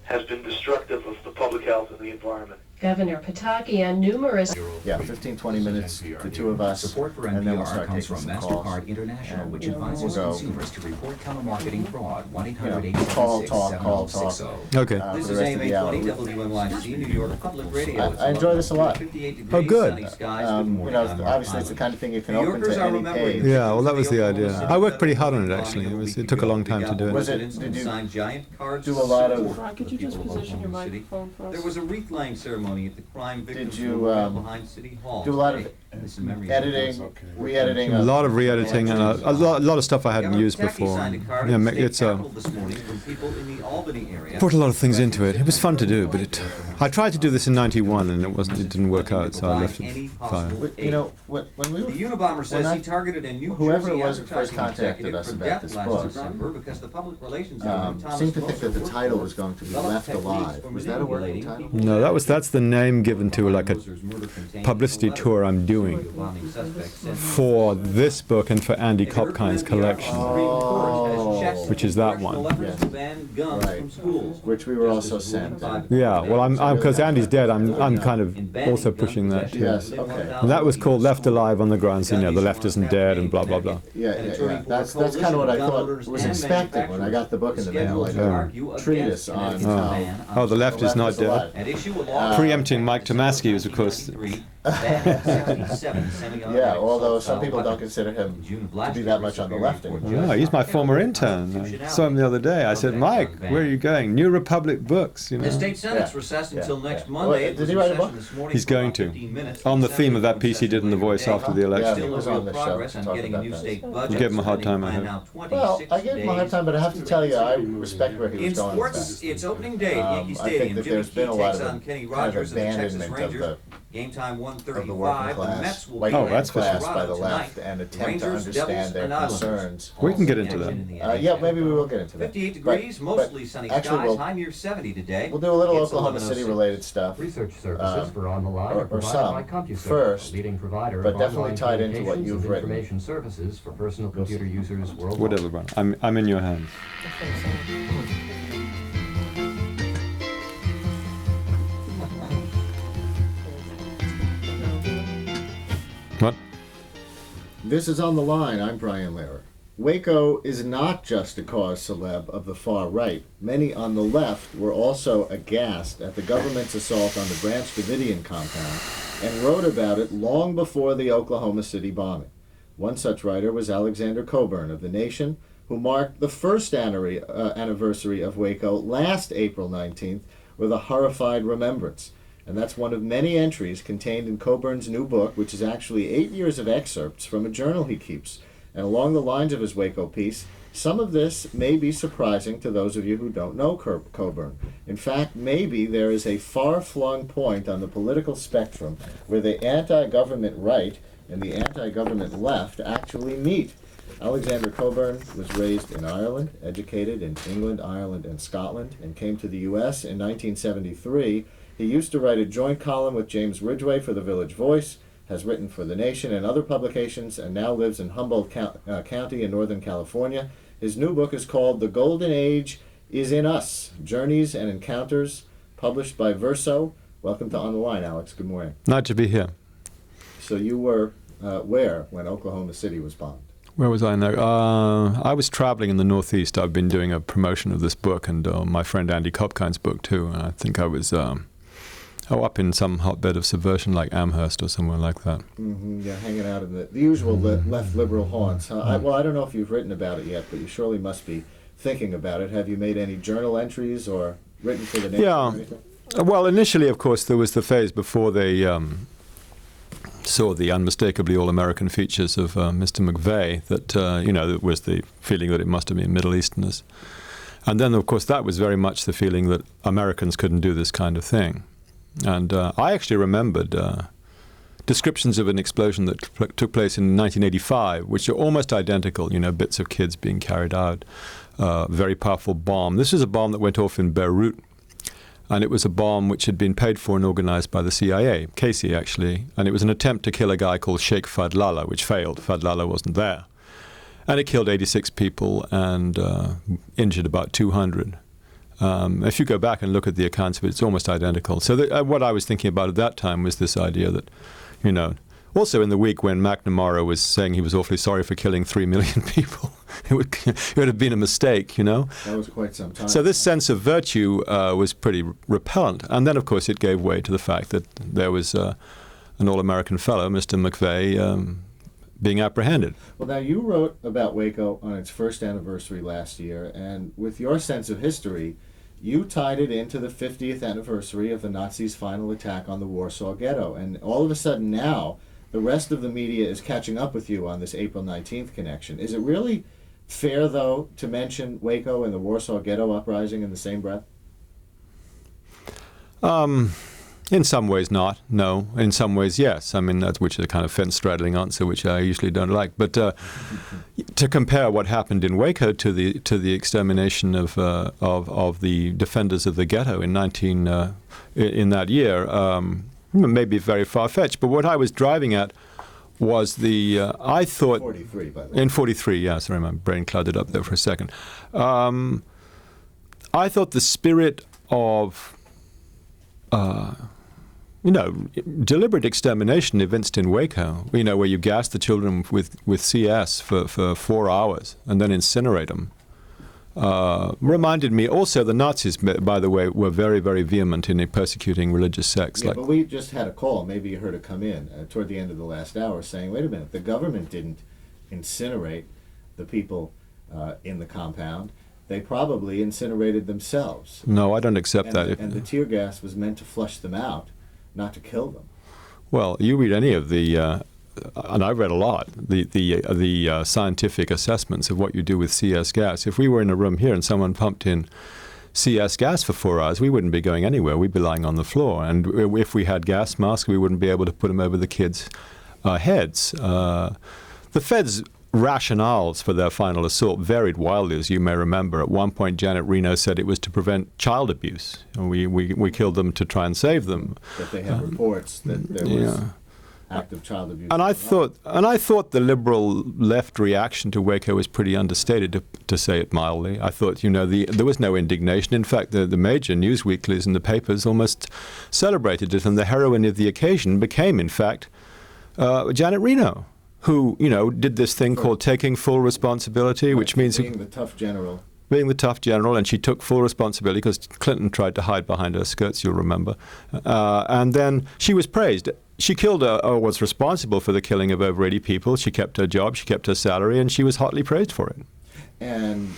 has been destructive of the public health and the environment. Governor Pataki and numerous... Yeah, 15, 20 minutes, the two of us, Support for and then we'll NPR start comes taking from some calls. MasterCard International, which and advises we'll go, consumers to report counter-marketing fraud. call, talk. Okay. This For is the rest AM of the hour. 820 WNYC, New York Public Radio. I enjoy this a lot. 58 degrees, Oh, good. sunny skies. Good You morning. know, I'm Mark obviously it's the Hyland. kind of thing you can New open Yorkers to are any remembering page. Yeah, well, that was the idea. I worked pretty hard on it, actually. It took a long time to do Was it. it- did you Signed giant cards do a lot of- support Ron, could you just people of position your Oklahoma City. microphone for us? There was a wreath laying ceremony at the crime victims Did you, memorial behind City Hall. do a lot of today. This is memory editing, re-editing? A lot of re-editing and a lot of stuff I hadn't Governor used Pataki before. signed a card Yeah, at the state it's capitol this morning from people in the Albany area. put a lot of things into it. It was fun to do, but I tried to do this in '91 and it didn't work out, so I left it fire. You know, when we The were, Unabomber says I- he targeted a New whoever Jersey it was who first advertising contacted executive us for about death this last book, December because the public relations editor Thomas seemed to think Moser that the worked title for was going to be developed Left techniques Alive. for Was that a working manipulating title? people. No, that's the name given to like a Moser's murder contained publicity in a letter tour I'm doing the bombing suspect sent for this book and for Andy Cockburn's collection. Which is that one. Right. Which we were also sent. Yeah, well, I'm because Andy's dead. I'm kind of also pushing that too. Yes, okay. And that was called Left Alive on the grounds. You know, the left isn't dead and blah blah blah. Yeah. That's kind of what I thought was expected when I got the book in the mail, like a treatise on how Oh, the left is not dead. alive. Preempting Mike Tomasky was, of course. Yeah, although some people don't consider him to be that much on the left anymore. No, he's my former intern. I saw him the other day. I said, Mike, where are you going? New Republic Books, you know. The state senate's Yeah. recessed until next Yeah. Monday. Well, did he write a book? He's going to. On the theme of that piece he did in The Voice after the Yeah, election. he was on the show to talk about that. You gave him a hard time, I heard. Well, I gave him a hard time, but I have to tell you, I respect where he In was going with sports, that. it's opening day at Yankee I think Stadium. that Jimmy there's Key been a lot takes of on Kenny kind of Rogers and the Texas abandonment of Rangers. the Game time working 1:35. The Mets class, will white be that's in good. class by the Toronto left tonight. and attempt to Rangers, understand Devils, their and Islanders. concerns. We can get into that. Yeah, maybe we will get into that. 58 But- degrees, mostly sunny actually, skies, we'll- high near 70 today. We'll do a little It's Oklahoma 11:06. City related stuff, Research services for On the Line or are provided some, by CompuServe, first, a leading provider but of definitely online tied into what communications you've and written. information services for personal computer users worldwide. Whatever, Brian. I'm in your hands. What? This is On the Line. I'm Brian Lehrer. Waco is not just a cause celeb of the far right. Many on the left were also aghast at the government's assault on the Branch Davidian compound and wrote about it long before the Oklahoma City bombing. One such writer was Alexander Cockburn of The Nation, who marked the first anniversary of Waco last April 19th with a horrified remembrance. And that's one of many entries contained in Cockburn's new book, which is actually 8 years of excerpts from a journal he keeps. And along the lines of his Waco piece, some of this may be surprising to those of you who don't know Cockburn. In fact, maybe there is a far-flung point on the political spectrum where the anti-government right and the anti-government left actually meet. Alexander Cockburn was raised in Ireland, educated in England, Ireland, and Scotland, and came to the U.S. in 1973. He used to write a joint column with James Ridgway for the Village Voice, has written for The Nation and other publications, and now lives in Humboldt County in Northern California. His new book is called The Golden Age is in Us, Journeys and Encounters, published by Verso. Welcome to On the Line, Alex. Good morning. Nice to be here. So you were where when Oklahoma City was bombed? Where was I now? I was traveling in the Northeast. I've been doing a promotion of this book and my friend Andy Cockburn's book too. And I think I was up in some hotbed of subversion like Amherst or somewhere like that. Mm-hmm, yeah, hanging out in the usual left liberal haunts. I don't know if you've written about it yet, but you surely must be thinking about it. Have you made any journal entries or written for The Nation or anything? Well, initially, of course, there was the phase before they saw the unmistakably all-American features of Mr. McVeigh that, there was the feeling that it must have been Middle Easterners. And then, of course, that was very much the feeling that Americans couldn't do this kind of thing. And I actually remembered descriptions of an explosion that took place in 1985, which are almost identical, bits of kids being carried out. Very powerful bomb. This is a bomb that went off in Beirut. And it was a bomb which had been paid for and organized by the CIA, Casey actually. And it was an attempt to kill a guy called Sheikh Fadlallah, which failed. Fadlallah wasn't there. And it killed 86 people and injured about 200. If you go back and look at the accounts of it, it's almost identical. So what I was thinking about at that time was this idea that, also in the week when McNamara was saying he was awfully sorry for killing 3 million people, it would have been a mistake, That was quite some time. So this sense of virtue was pretty repellent. And then, of course, it gave way to the fact that there was an all-American fellow, Mr. McVeigh, being apprehended. Well, now you wrote about Waco on its first anniversary last year, and with your sense of history, you tied it into the 50th anniversary of the Nazis' final attack on the Warsaw Ghetto. And all of a sudden now, the rest of the media is catching up with you on this April 19th connection. Is it really fair, though, to mention Waco and the Warsaw Ghetto uprising in the same breath? In some ways not, no. In some ways yes. I mean, which is a kind of fence-straddling answer, which I usually don't like. But to compare what happened in Waco to the extermination of the defenders of the ghetto in that year may be very far-fetched. But what I was driving at was I thought... 43, by the way. In 43, yeah. Sorry, my brain clouded up there for a second. I thought the spirit of... deliberate extermination evinced in Waco, where you gas the children with CS for 4 hours and then incinerate them, reminded me also the Nazis, by the way, were very, very vehement in persecuting religious sects. Yeah, but we just had a call, maybe you heard it come in toward the end of the last hour, saying, wait a minute, the government didn't incinerate the people in the compound. They probably incinerated themselves. No, I don't accept that. And the tear gas was meant to flush them out, not to kill them. Well, you read any of the, and I've read a lot, the scientific assessments of what you do with CS gas. If we were in a room here and someone pumped in CS gas for 4 hours, we wouldn't be going anywhere. We'd be lying on the floor. And if we had gas masks, we wouldn't be able to put them over the kids' heads. The Feds' rationales for their final assault varied wildly, as you may remember. At one point, Janet Reno said it was to prevent child abuse. We killed them to try and save them. That they had reports that there was active child abuse. And I thought the liberal left reaction to Waco was pretty understated, to say it mildly. I thought, there was no indignation. In fact, the major news weeklies and the papers almost celebrated it, and the heroine of the occasion became, in fact, Janet Reno, who, did this thing called taking full responsibility, which means... Being the tough general. Being the tough general, and she took full responsibility because Clinton tried to hide behind her skirts, you'll remember. And then she was praised. She killed or was responsible for the killing of over 80 people. She kept her job, she kept her salary, and she was hotly praised for it. And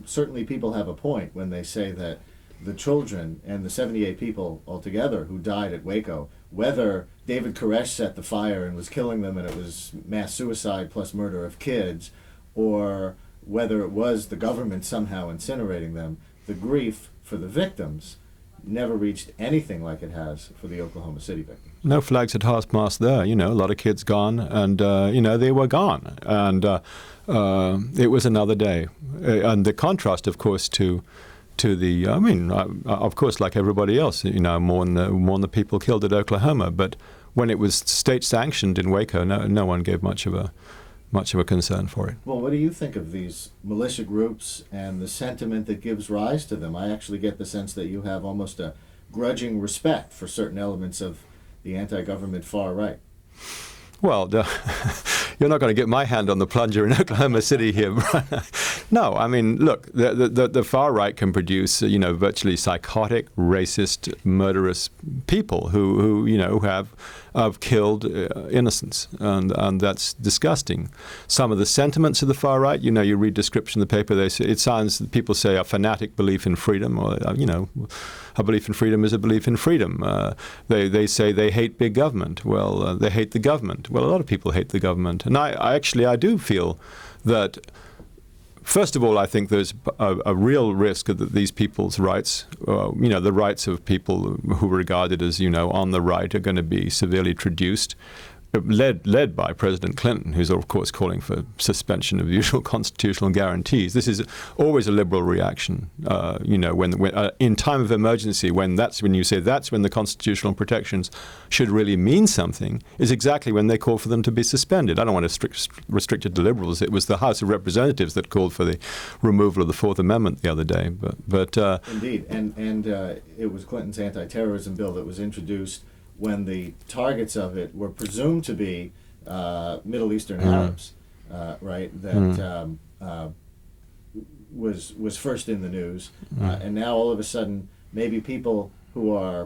certainly people have a point when they say that the children and the 78 people altogether who died at Waco, whether David Koresh set the fire and was killing them and it was mass suicide plus murder of kids, or whether it was the government somehow incinerating them, the grief for the victims never reached anything like it has for the Oklahoma City victims. No flags at half-mast there. A lot of kids gone, and, they were gone. And it was another day. And the contrast, of course, to the, of course, like everybody else, mourn the people killed at Oklahoma. But when it was state-sanctioned in Waco, no one gave much of a concern for it. Well, what do you think of these militia groups and the sentiment that gives rise to them? I actually get the sense that you have almost a grudging respect for certain elements of the anti-government far right. Well, you're not going to get my hand on the plunger in Oklahoma City here. No, look, the far right can produce, virtually psychotic, racist, murderous people who have killed innocents, and that's disgusting. Some of the sentiments of the far right, you read description in the paper, people say a fanatic belief in freedom, or a belief in freedom is a belief in freedom. They say they hate big government. Well, they hate the government. Well, a lot of people hate the government. And I do feel that, first of all, I think there's a real risk that these people's rights, the rights of people who are regarded as, on the right, are going to be severely traduced. led by President Clinton, who's of course calling for suspension of usual constitutional guarantees. This is always a liberal reaction. When in time of emergency, when you say that's when the constitutional protections should really mean something, is exactly when they call for them to be suspended. I don't want to restrict it to liberals. It was the House of Representatives that called for the removal of the Fourth Amendment the other day. But indeed, and it was Clinton's anti-terrorism bill that was introduced when the targets of it were presumed to be Middle Eastern Arabs, right? That was first in the news, and now all of a sudden, maybe people who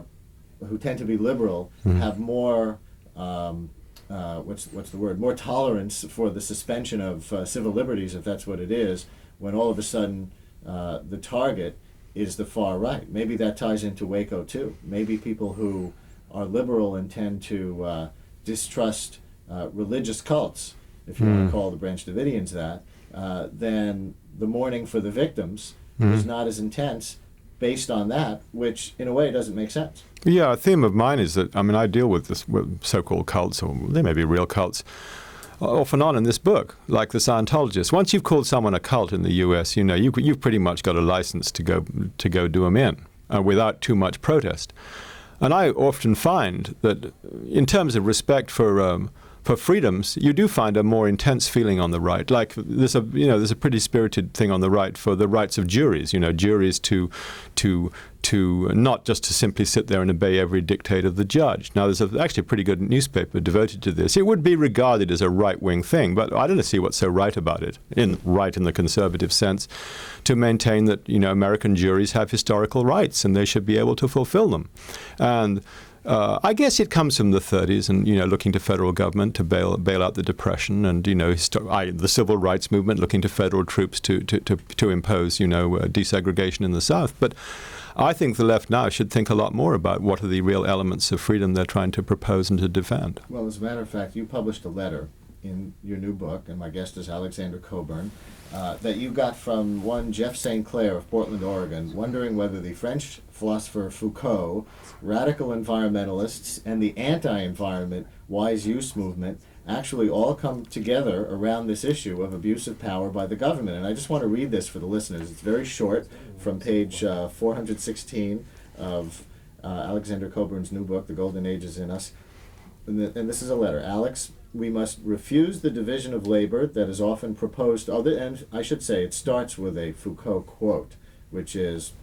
tend to be liberal have more what's the word? More tolerance for the suspension of civil liberties, if that's what it is. When all of a sudden the target is the far right. Maybe that ties into Waco too. Maybe people who are liberal and tend to distrust religious cults, if you want to call the Branch Davidians that, then the mourning for the victims is not as intense based on that, which in a way doesn't make sense. Yeah, a theme of mine is that, I deal with this with so-called cults, or they may be real cults, off and on in this book, like the Scientologists. Once you've called someone a cult in the U.S., you've pretty much got a license to go do them in without too much protest. And I often find that in terms of respect for freedoms, you do find a more intense feeling on the right. Like there's a pretty spirited thing on the right for the rights of juries. Juries to not just to simply sit there and obey every dictate of the judge. Now, there's actually a pretty good newspaper devoted to this. It would be regarded as a right-wing thing, but I don't see what's so right about it, in the conservative sense, to maintain that American juries have historical rights and they should be able to fulfill them. And I guess it comes from the 30s and, looking to federal government to bail out the Depression and, the civil rights movement looking to federal troops to impose, desegregation in the South. But I think the left now should think a lot more about what are the real elements of freedom they're trying to propose and to defend. Well, as a matter of fact, you published a letter in your new book, and my guest is Alexander Cockburn, that you got from one Jeff St. Clair of Portland, Oregon, wondering whether the French philosopher Foucault, radical environmentalists, and the anti-environment wise use movement actually all come together around this issue of abuse of power by the government. And I just want to read this for the listeners. It's very short, from page 416 of Alexander Cockburn's new book, The Golden Age is in Us. And this is a letter. Alex, we must refuse the division of labor that is often proposed. And I should say, it starts with a Foucault quote, which is,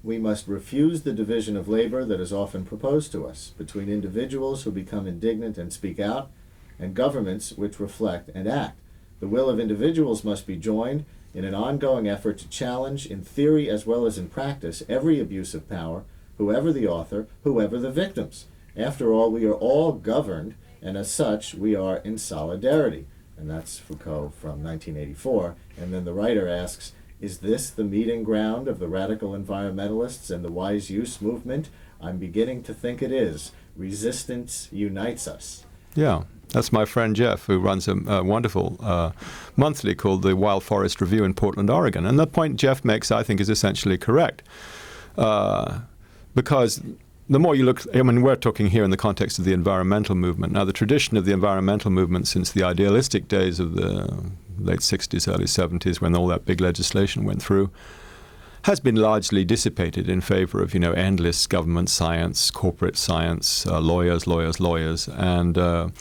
we must refuse the division of labor that is often proposed to us between individuals who become indignant and speak out, and governments which reflect and act. The will of individuals must be joined in an ongoing effort to challenge, in theory as well as in practice, every abuse of power, whoever the author, whoever the victims. After all, we are all governed, and as such, we are in solidarity. And that's Foucault from 1984. And then the writer asks, is this the meeting ground of the radical environmentalists and the wise use movement? I'm beginning to think it is. Resistance unites us. Yeah. That's my friend Jeff, who runs a wonderful monthly called the Wild Forest Review in Portland, Oregon. And the point Jeff makes, I think, is essentially correct. Because the more you look, we're talking here in the context of the environmental movement. Now, the tradition of the environmental movement since the idealistic days of the late 60s, early 70s, when all that big legislation went through, has been largely dissipated in favor of, endless government science, corporate science, lawyers. And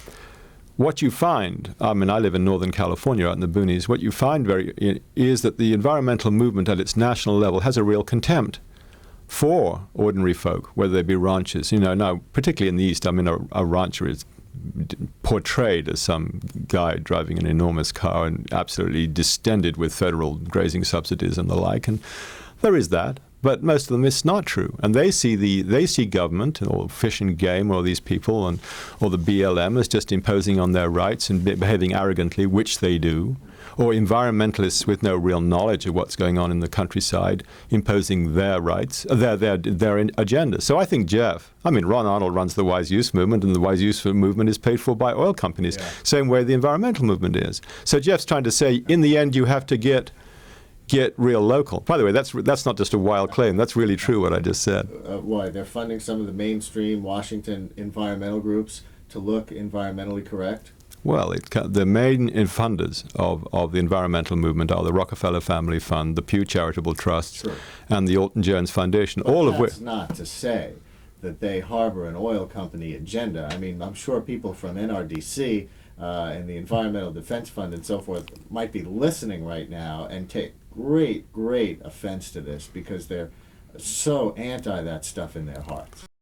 what you find, I live in Northern California out in the boonies, what you find is that the environmental movement at its national level has a real contempt for ordinary folk, whether they be ranchers. Now, particularly in the East, a rancher is portrayed as some guy driving an enormous car and absolutely distended with federal grazing subsidies and the like. And there is that. But most of them, it's not true, and they see government or Fish and Game or these people or the BLM as just imposing on their rights and behaving arrogantly, which they do, or environmentalists with no real knowledge of what's going on in the countryside imposing their rights, their agenda. So I think Ron Arnold runs the Wise Use movement, and the Wise Use movement is paid for by oil companies, same way the environmental movement is. So Jeff's trying to say, in the end, you have to get real local. By the way, that's not just a wild claim. That's really true what I just said. Why? They're funding some of the mainstream Washington environmental groups to look environmentally correct? Well, the main funders of the environmental movement are the Rockefeller Family Fund, the Pew Charitable Trusts, Sure. and the Alton Jones Foundation, But all of which... that's not to say that they harbor an oil company agenda. I mean, I'm sure people from NRDC and the Environmental Defense Fund and so forth might be listening right now and take great offense to this because they're so anti that stuff in their hearts.